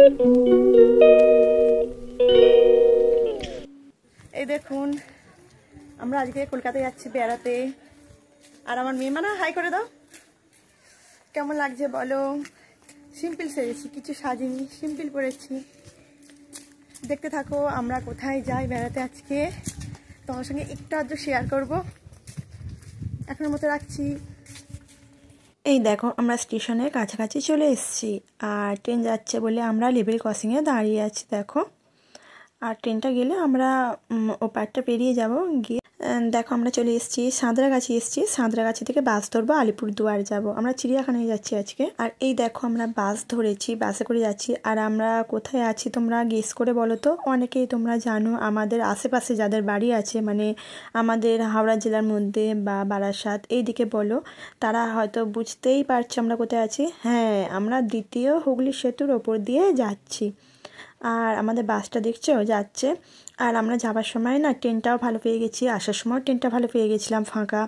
এই দেখুন আমরা আজকে কলকাতায় যাচ্ছি বেড়াতে। আর আমার মেয়ে মানে হাই করে দাও, কেমন লাগছে বলো? সিম্পল সেরেছি, কিছু সাজিনি, সিম্পল পরেছি। দেখতে থাকো আমরা কোথায় যাই বেড়াতে আজকে, তোমার সঙ্গে একটু আধটু শেয়ার করবো। এখনের মতো রাখছি। এই দেখো আমরা স্টেশনের কাছাকাছি চলে এসেছি, আর ট্রেন যাচ্ছে বলে আমরা লেভেল ক্রসিংয়ে দাঁড়িয়ে আছি দেখো। আর ট্রেনটা গেলে আমরা ওপারটা পেরিয়ে যাব। গিয়ে দেখো আমরা চলে এসেছি সাঁতরাগাছি এসেছি। সাঁতরাগাছি থেকে বাস ধরবো, আলিপুরদুয়ার যাব। আমরা চিড়িয়াখানায় যাচ্ছি আজকে। আর এই দেখো আমরা বাস ধরেছি, বাসে করে যাচ্ছি। আর আমরা কোথায় আছি তোমরা গেস করে বলো তো। অনেকেই তোমরা জানো, আমাদের আশেপাশে যাদের বাড়ি আছে, মানে আমাদের হাওড়া জেলার মধ্যে বা বারাসাত এই দিকে বলো, তারা হয়তো বুঝতেই পারছো আমরা কোথায় আছি। হ্যাঁ, আমরা দ্বিতীয় হুগলি সেতুর ওপর দিয়ে যাচ্ছি। আর আমাদের বাসটা দেখছো যাচ্ছে। আর আমরা যাবার সময় না ট্রেনটাও ভালো পেয়ে গেছি, আসার সময় ট্রেনটা ভালো পেয়ে গেছিলাম ফাঁকা।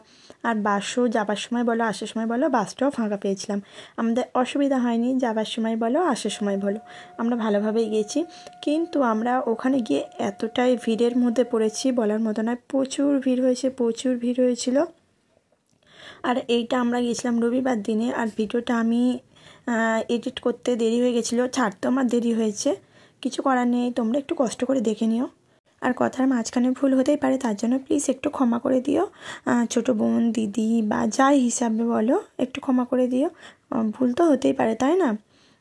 আর বাসও যাবার সময় বলো আসার সময় বলো বাসটাও ফাঁকা পেয়েছিলাম। আমাদের অসুবিধা হয়নি, যাবার সময় বলো আসার সময় বলো, আমরা ভালোভাবেই গেছি। কিন্তু আমরা ওখানে গিয়ে এতটাই ভিড়ের মধ্যে পড়েছি বলার মতো নয়। প্রচুর ভিড় হয়েছে, প্রচুর ভিড় হয়েছিল। আর এইটা আমরা গেছিলাম রবিবার দিনে। আর ভিডিওটা আমি এডিট করতে দেরি হয়ে গেছিলো, ছাড়তে আমার দেরি হয়েছে, কিছু করার নেই, তোমরা একটু কষ্ট করে দেখে নিও। আর কথার মাঝখানে ভুল হতেই পারে, তার জন্য প্লিজ একটু ক্ষমা করে দিও। ছোটো বোন, দিদি বা যাই হিসাবে বলো, একটু ক্ষমা করে দিও। ভুল তো হতেই পারে, তাই না?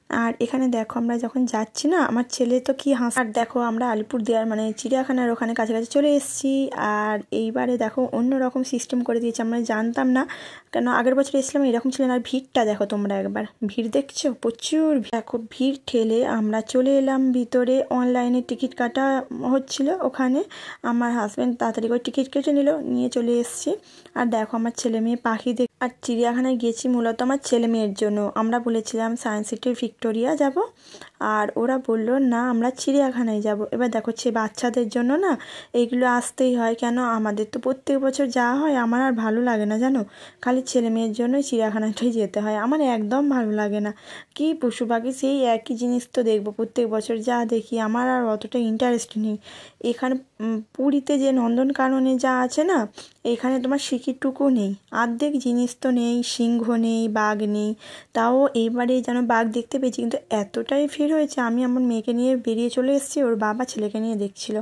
আর এখানে দেখো আমরা যখন যাচ্ছি না, আমার ছেলে তো কি হাস। আর দেখো আমরা আলিপুরদুয়ার মানে চিড়িয়াখানার ওখানে কাছাকাছি চলে এসেছি। আর এইবারে দেখো অন্য রকম সিস্টেম করে দিয়েছে, আমরা জানতাম না, কেন আগের বছর এসেছিলাম এরকম ছিল না। আর ভিড়টা দেখো তোমরা একবার, ভিড় দেখছো প্রচুর। দেখো ভিড় ঠেলে আমরা চলে এলাম ভিতরে। অনলাইনে টিকিট কাটা হচ্ছিল ওখানে, আমার হাজব্যান্ড তাড়াতাড়ি করে টিকিট কেটে নিয়ে চলে এসেছি। আর দেখো আমার ছেলে মেয়ে পাখি দেখ। আর চিড়িয়াখানায় গেছি মূলত আমার ছেলে মেয়ের জন্য। আমরা বলেছিলাম সায়েন্স সিটি ভিক্টোরিয়া যাব, আর ওরা বললো না আমরা চিড়িয়াখানায় যাব। এবার দেখো বাচ্চাদের জন্য না এইগুলো আসতেই হয়, কেন আমাদের তো প্রত্যেক বছর যাওয়া হয়। আমার আর ভালো লাগে না জানো, খালি ছেলে মেয়ের জন্যই চিড়িয়াখানাটাই যেতে হয়। আমার একদম ভালো লাগে না, কি পশু পাখি সেই একই জিনিস তো দেখবো প্রত্যেক বছর যা দেখি, আমার আর অতটা ইন্টারেস্ট নেই। এখানে পুরীতে যে নন্দনকাননে যা আছে না, এখানে তোমার সিকিটুকু নেই, অর্ধেক জিনিস তো নেই, সিংহ নেই, বাঘ নেই। তাও এইবারে যেন বাঘ দেখতে পেয়েছি, কিন্তু এতটাই ভিড় হয়েছে। আমি আমার মেয়েকে নিয়ে বেরিয়ে চলে এসেছি, ওর বাবা ছেলেকে নিয়ে দেখছিল।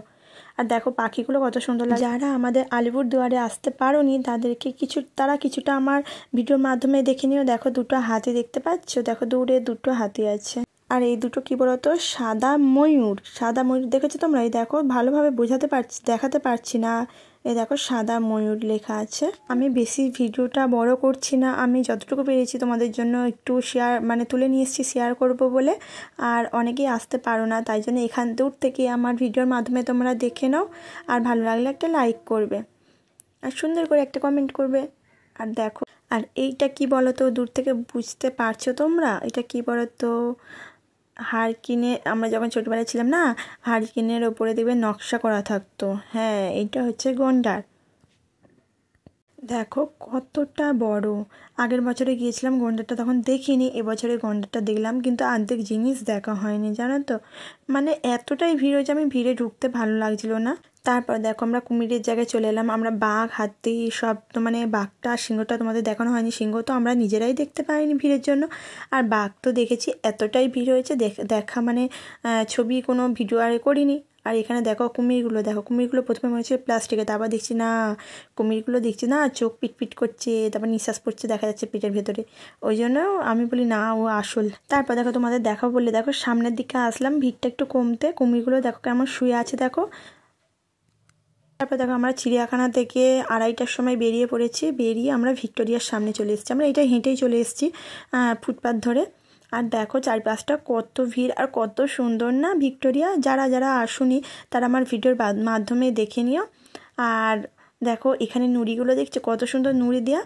আর দেখো পাখিগুলো কত সুন্দর লাগে। যারা আমাদের আলিপুরদুয়ারে আসতে পারোনি তাদেরকে তারা কিছুটা আমার ভিডিওর মাধ্যমে দেখে নিও। দেখো দুটো হাতি দেখতে পাচ্ছ, দেখো দূরে দুটো হাতি আছে। আর এই দুটো কি বলতো, সাদা ময়ূর। সাদা ময়ূর দেখেছো তোমরা? এই দেখো ভালোভাবে দেখাতে পারছি না। এই দেখো সাদা ময়ূর লেখা আছে। আমি বেশি ভিডিওটা বড় করছি না, আমি যতটুকু পেরেছি তোমাদের জন্য একটু শেয়ার মানে তুলে নিয়ে এসেছি শেয়ার করব বলে। আর অনেকেই আসতে পারো না, তাই জন্য এখান দূর থেকে আমার ভিডিওর মাধ্যমে তোমরা দেখে নাও। আর ভালো লাগলে একটা লাইক করবে, আর সুন্দর করে একটা কমেন্ট করবে। আর দেখো, আর এইটা কি বলো তো, দূর থেকে বুঝতে পারছো তোমরা এটা কি বলো তো? হারকিনে, আমরা যখন ছোটোবেলায় ছিলাম না, হারকিনের ওপরে দেখবে নকশা করা থাকতো। হ্যাঁ, এইটা হচ্ছে গন্ডার। দেখো কতটা বড়। আগের বছরে গিয়েছিলাম গন্ডারটা তখন দেখিনি, এবছরে গন্ডারটা দেখলাম, কিন্তু অর্ধেক জিনিস দেখা হয়নি জানো তো। মানে এতটাই ভিড় হয়েছে, আমি ভিড়ে ঢুকতে ভালো লাগছিল না। তারপর দেখো আমরা কুমিরের জায়গায় চলে এলাম। আমরা বাঘ, হাতি সব তো, মানে বাঘটা সিংহটা তোমাদের দেখানো হয়নি, সিংহ তো আমরা নিজেরাই দেখতে পাইনি ভিড়ের জন্য। আর বাঘ তো দেখেছি, এতটাই ভিড় হয়েছে দেখা মানে ছবি কোনো ভিডিও আর করিনি। আর এখানে দেখো কুমিরগুলো প্রথমে মনে হচ্ছে প্লাস্টিকে, তারপর দেখছি না, কুমিরগুলো দেখছি না চোখ পিটপিট করছে, তারপর নিঃশ্বাস পড়ছে দেখা যাচ্ছে পেটের ভেতরে। ওই জন্য আমি বলি না ও আসল। তারপর দেখো তোমাদের দেখাবো বললে দেখো সামনের দিকে আসলাম, ভিড়টা একটু কমতে। কুমিরগুলো দেখো কেমন শুয়ে আছে দেখো। তারপর দেখো আমরা চিড়িয়াখানা থেকে 2:30টার সময় বেরিয়ে পড়েছি, বেরিয়ে আমরা ভিক্টোরিয়ার সামনে চলে এসেছি। আমরা এটা হেঁটেই চলে এসেছি ফুটপাথ ধরে। আর দেখো চারপাশটা কত ভিড় আর কত সুন্দর না ভিক্টোরিয়া। যারা আসুনি তারা আমার ভিডিওর মাধ্যমে দেখে নিও। আর দেখো এখানে নুড়িগুলো দেখছো কত সুন্দর নুড়ি দেওয়া,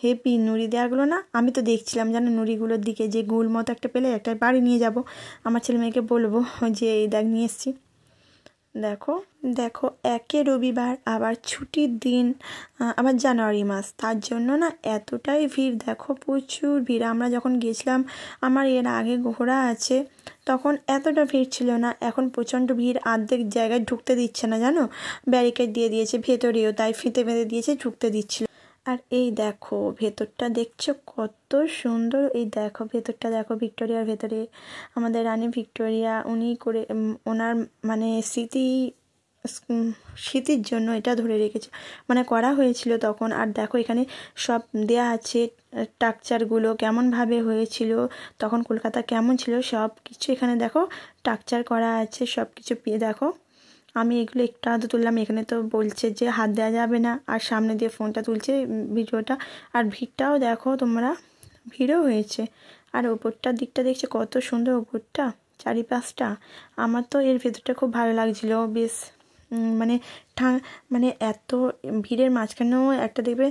হেভি নুড়ি দেওয়াগুলো না। আমি তো দেখছিলাম জানো নুড়িগুলোর দিকে, যে গোল মতো একটা পেলে একটা বাড়ি নিয়ে যাব, আমার ছেলে মেয়েকে বলবো যে এই দেখ নিয়ে এসেছি। দেখো একে রবিবার, আবার ছুটির দিন, আবার জানুয়ারি মাস, তার জন্য না এতটাই ভিড়। দেখো প্রচুর ভিড়। আমরা যখন গেছিলাম, আমার এর আগে ঘোরা আছে, তখন এতটা ভিড় ছিল না, এখন প্রচণ্ড ভিড়, অর্ধেক জায়গায় ঢুকতে দিচ্ছে না জানো, ব্যারিকেড দিয়ে দিয়েছে ভেতরেও, তাই ফিতে বেঁধে দিয়েছে, ঢুকতে দিচ্ছিল। আর এই দেখো ভেতরটা দেখছো কত সুন্দর, এই দেখো ভেতরটা দেখো, ভিক্টোরিয়ার ভেতরে আমাদের রানী ভিক্টোরিয়া উনি করে ওনার মানে স্মৃতির জন্য এটা ধরে রেখেছে, মানে করা হয়েছিল তখন। আর দেখো এখানে সব দেয়া আছে, স্ট্রাকচারগুলো কেমনভাবে হয়েছিল তখন, কলকাতা কেমন ছিল সব কিছু এখানে দেখো স্ট্রাকচার করা আছে, সব কিছু দেখো। আমি এগুলো একটু আধটু তুললাম, এখানে তো বলছে যে হাত দেওয়া যাবে না, আর সামনে দিয়ে ফোনটা তুলছে ভিডিওটা। আর ভিড়টাও দেখো তোমরা, ভিড়ও হয়েছে। আর ওপরটার দিকটা দেখছো কত সুন্দর, ওপরটা চারিপাশটা। আমার তো এর ভেতরটা খুব ভালো লাগছিল, বেশ মানে মানে এত ভিড়ের মাঝখানেও একটা দেখবে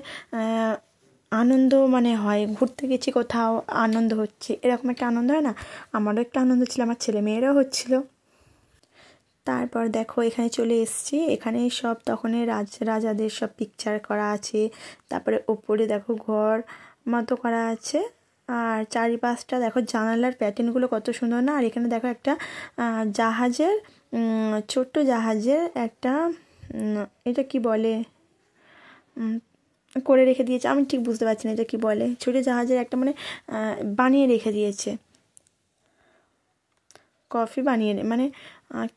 আনন্দ মানে হয়, ঘুরতে গেছি কোথাও আনন্দ হচ্ছে, এরকম একটা আনন্দ হয় না, আমারও একটা আনন্দ ছিল, আমার ছেলে মেয়েরাও হচ্ছিলো। তারপর দেখো এখানে চলে এসেছি, এখানে সব তখনের রাজাদের সব পিকচার করা আছে। তারপরে ওপরে দেখো ঘর মতো করা আছে, আর চারিপাশটা দেখো জানালার প্যাটার্নগুলো কত সুন্দর না। আর এখানে দেখো একটা জাহাজের ছোট্ট জাহাজের একটা এটা কি বলে করে রেখে দিয়েছে, আমি ঠিক বুঝতে পারছি না এটা কি বলে, ছোটো জাহাজের একটা মানে বানিয়ে রেখে দিয়েছে, কফি বানিয়ে মানে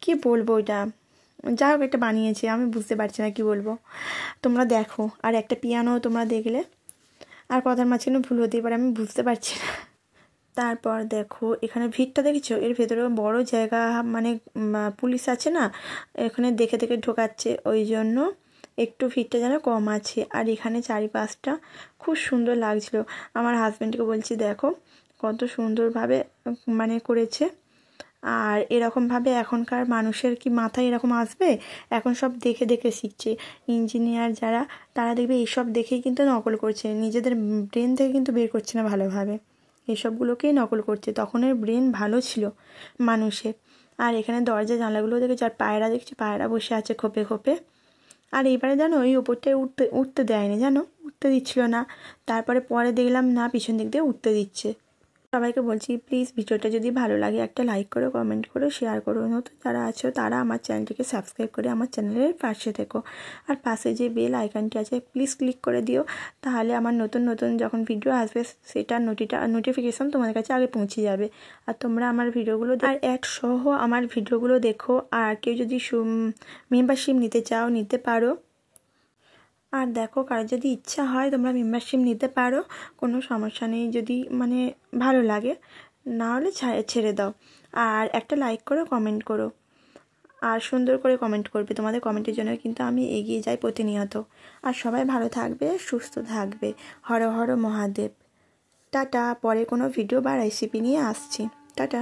কি বলবো ওইটা, যা হোক একটা বানিয়েছে, আমি বুঝতে পারছি না কি বলবো, তোমরা দেখো। আর একটা পিয়ানো তোমরা দেখলে, আর কথার মাঝখানে ভুল হতেই পারে, আমি বুঝতে পারছি না। তারপর দেখো এখানে ভিড়টা দেখেছো, এর ভেতরে বড় জায়গা, মানে পুলিশ আছে না, এখানে দেখে দেখে ঢোকাচ্ছে, ওই জন্য একটু ভিড়টা যেন কম আছে। আর এখানে চারিপাশটা খুব সুন্দর লাগছিল, আমার হাজব্যান্ডকে বলছি দেখো কত সুন্দরভাবে মানে করেছে। আর এরকমভাবে এখনকার মানুষের কি মাথায় এরকম আসবে, এখন সব দেখে দেখে শিখছে, ইঞ্জিনিয়ার যারা তারা দেখবে এইসব দেখেই কিন্তু নকল করছে, নিজেদের ব্রেন থেকে কিন্তু বের করছে না ভালোভাবে, এসবগুলোকেই নকল করছে। তখনের ব্রেন ভালো ছিল মানুষের। আর এখানে দরজা জানলাগুলো দেখেছি, আর পায়রা দেখছি, পায়রা বসে আছে খোপে খোপে। আর এইবারে জানো ওই ওপরটায় উঠতে দেয়নি, জানো উঠতে দিচ্ছিল না, তারপরে পরে দেখলাম না পিছন দিক দিয়ে উঠতে দিচ্ছে। সবাইকে বলছি প্লিজ ভিডিওটা যদি ভালো লাগে একটা লাইক করো, কমেন্ট করো, শেয়ার করো, নতুন যারা আছো তারা আমার চ্যানেলটিকে সাবস্ক্রাইব করে আমার চ্যানেলের পাশে থেকো। আর পাশে যে বেল আইকনটি আছে প্লিজ ক্লিক করে দিও, তাহলে আমার নতুন নতুন যখন ভিডিও আসবে সেটার নোটিফিকেশান তোমাদের কাছে আগে পৌঁছে যাবে। আর তোমরা আমার ভিডিওগুলো আর অ্যাড সহ আমার ভিডিওগুলো দেখো। আর কেউ যদি মেম্বারশিপ নিতে চাও নিতে পারো। আর দেখো কারো যদি ইচ্ছা হয় তোমরা মেম্বারশিপ নিতে পারো, কোনো সমস্যা নেই, যদি মানে ভালো লাগে, না হলে ছেড়ে দাও। আর একটা লাইক করো, কমেন্ট করো, আর সুন্দর করে কমেন্ট করবে, তোমাদের কমেন্টের জন্য কিন্তু আমি এগিয়ে যাই প্রতিনিয়ত। আর সবাই ভালো থাকবে, সুস্থ থাকবে। হর হর মহাদেব। টাটা, পরে কোনো ভিডিও বা রেসিপি নিয়ে আসছি। টাটা।